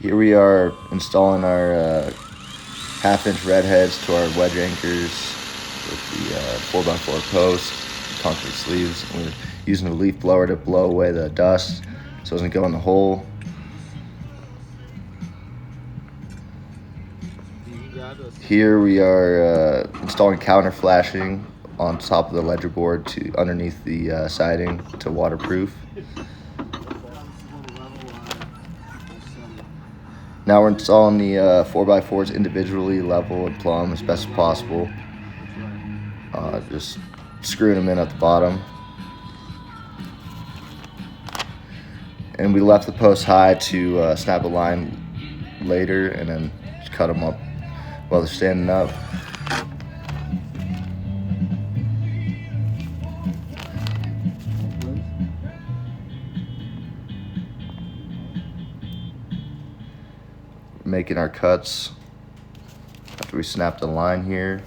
Here we are installing our half-inch red heads to our wedge anchors with the 4x4 post, concrete sleeves. And we're using a leaf blower to blow away the dust so it doesn't go in the hole. Here we are installing counter flashing on top of the ledger board to underneath the siding to waterproof. Now we're installing the 4x4s individually, level and plumb as best as possible. Just screwing them in at the bottom. And we left the posts high to snap a line later and then just cut them up while they're standing up. Making our cuts after we snap the line here.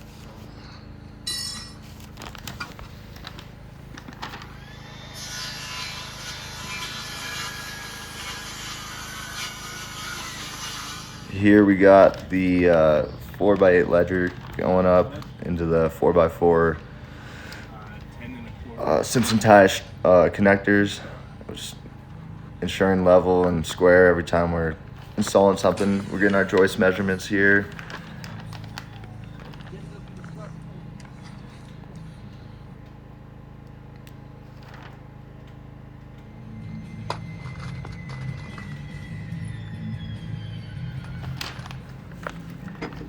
Here we got the 4x8 ledger going up into the 4x4 Simpson tie connectors, just ensuring level and square every time we're installing something. We're getting our joist measurements here.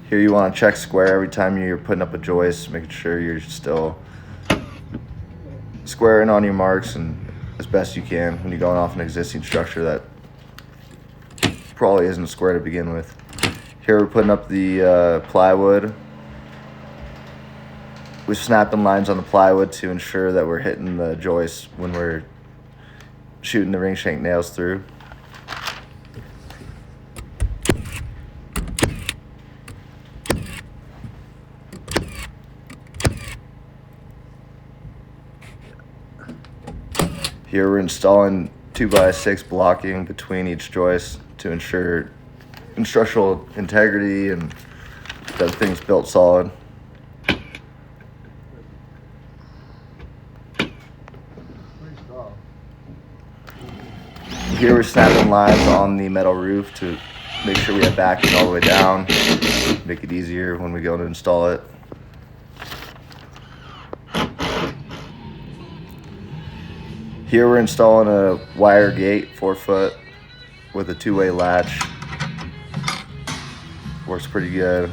Here you want to check square every time you're putting up a joist, making sure you're still squaring on your marks and as best you can when you're going off an existing structure that probably isn't square to begin with. Here we're putting up the plywood. We're snapping lines on the plywood to ensure that we're hitting the joist when we're shooting the ring shank nails through. Here we're installing 2x6 blocking between each joist to ensure structural integrity and that thing's built solid. Here we're snapping lines on the metal roof to make sure we have backing all the way down, make it easier when we go to install it. Here we're installing a wire gate, 4-foot, with a 2-way latch. Works pretty good.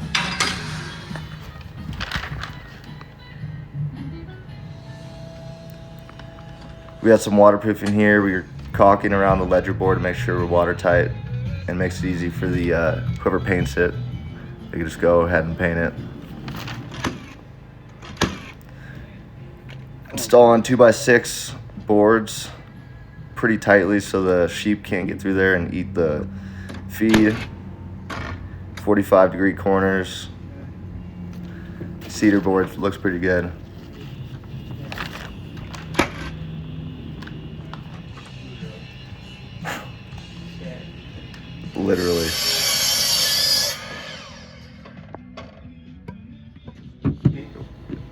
We got some waterproofing here. We're caulking around the ledger board to make sure we're watertight and makes it easy for the whoever paints it. They can just go ahead and paint it. Installing 2x6 boards pretty tightly so the sheep can't get through there and eat the feed. 45-degree corners. Cedar board looks pretty good. Literally.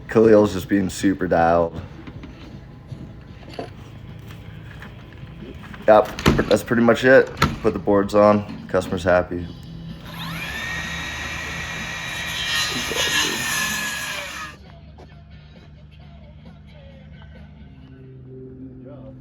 Khalil's just being super dialed. Yep, that's pretty much it. Put the boards on, customer's happy. Good job.